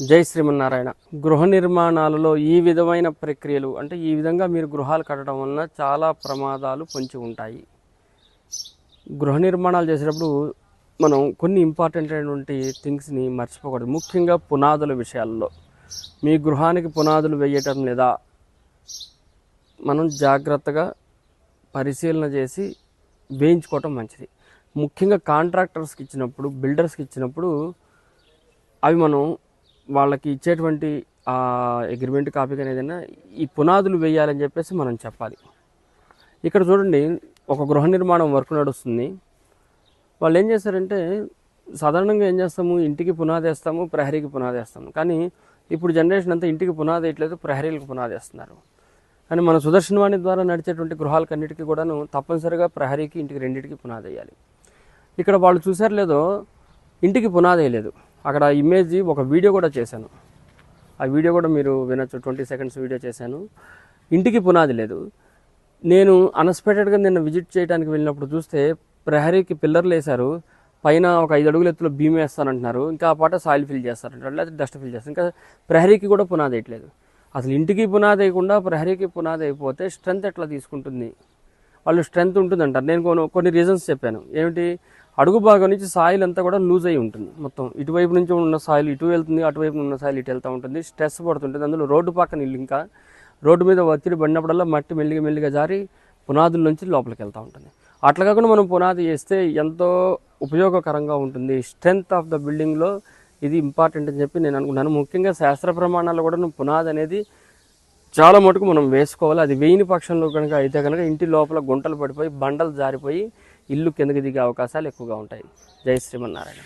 జై శ్రీమన్నారాయణ. గృహ నిర్మాణాలలో ఈ విధమైన ప్రక్రియలు అంటే ఈ విధంగా మీరు గృహాలు కట్టడం వలన చాలా ప్రమాదాలు పొంచి ఉంటాయి. గృహ నిర్మాణాలు చేసేటప్పుడు మనం కొన్ని ఇంపార్టెంట్ అయినటువంటి థింగ్స్ని మర్చిపోకూడదు. ముఖ్యంగా పునాదుల విషయాల్లో మీ గృహానికి పునాదులు వేయటం లేదా మనం జాగ్రత్తగా పరిశీలన చేసి వేయించుకోవటం మంచిది. ముఖ్యంగా కాంట్రాక్టర్స్కి ఇచ్చినప్పుడు, బిల్డర్స్కి ఇచ్చినప్పుడు అవి మనం వాళ్ళకి ఇచ్చేటువంటి అగ్రిమెంట్ కాపీ కానీ ఏదైనా ఈ పునాదులు వేయాలని చెప్పేసి మనం చెప్పాలి. ఇక్కడ చూడండి, ఒక గృహ నిర్మాణం వర్క్ నడుస్తుంది. వాళ్ళు ఏం చేస్తారంటే, సాధారణంగా ఏం చేస్తాము, ఇంటికి పునాది వేస్తాము, ప్రహరీకి పునాది వేస్తాము. కానీ ఇప్పుడు జనరేషన్ అంతా ఇంటికి పునాది వేయట్లేదు, ప్రహరీలకు పునాది వేస్తున్నారు. కానీ మన సుదర్శనవాణి ద్వారా నడిచేటువంటి గృహాలకన్నిటికీ కూడాను తప్పనిసరిగా ప్రహరీకి, ఇంటికి రెండింటికి పునాది వేయాలి. ఇక్కడ వాళ్ళు చూసారు లేదో, ఇంటికి పునాది వేయలేదు. అక్కడ ఇమేజ్ ఒక వీడియో కూడా చేశాను, ఆ వీడియో కూడా మీరు వినొచ్చు. 20 seconds వీడియో చేశాను. ఇంటికి పునాది లేదు. నేను అన్ఎక్స్పెక్టెడ్గా నిన్న విజిట్ చేయడానికి వెళ్ళినప్పుడు చూస్తే ప్రహరీకి పిల్లర్లు వేశారు, పైన ఒక 5 అడుగుల ఎత్తులో బీమ్ వేస్తానంటున్నారు, ఇంకా ఆ పాట సాయిల్ ఫిల్ చేస్తారంటారు, లేకపోతే డస్ట్ ఫిల్ చేస్తారు. ఇంకా ప్రహరీకి కూడా పునాది వేయట్లేదు. అసలు ఇంటికి పునాది వేయకుండా ప్రహరీకి పునాది అయిపోతే స్ట్రెంత్ ఎట్లా తీసుకుంటుంది? వాళ్ళు స్ట్రెంత్ ఉంటుందంటారు. నేను కొన్ని రీజన్స్ చెప్పాను. ఏమిటి, అడుగు భాగం నుంచి సాయిల్ అంతా కూడా లూజ్ అయి ఉంటుంది. మొత్తం ఇటువైపు నుంచి ఉన్న సాయిల్ ఇటు వెళ్తుంది, అటువైపు ఉన్న సాయిల్ ఇటు వెళ్తూ ఉంటుంది, స్ట్రెస్ పడుతుంటుంది. అందులో రోడ్డు పక్కన ఇల్లు, ఇంకా రోడ్డు మీద ఒత్తిడి పడినప్పుడల్లా మట్టి మెల్లిగా జారి పునాదుల నుంచి లోపలికి వెళ్తూ ఉంటుంది. అట్లా కాకుండా మనం పునాది వేస్తే ఎంతో ఉపయోగకరంగా ఉంటుంది. స్ట్రెంగ్త్ ఆఫ్ ద బిల్డింగ్లో ఇది ఇంపార్టెంట్ అని చెప్పి నేను అనుకున్నాను. ముఖ్యంగా శాస్త్ర ప్రమాణాలు కూడా పునాది అనేది చాలా మటుకు మనం వేసుకోవాలి. అది వేయని పక్షంలో కనుక అయితే కనుక ఇంటి లోపల గుంటలు పడిపోయి, బండలు జారిపోయి ఇల్లు కిందకి దిగే అవకాశాలు ఎక్కువగా ఉంటాయి. జై శ్రీమన్నారాయణ.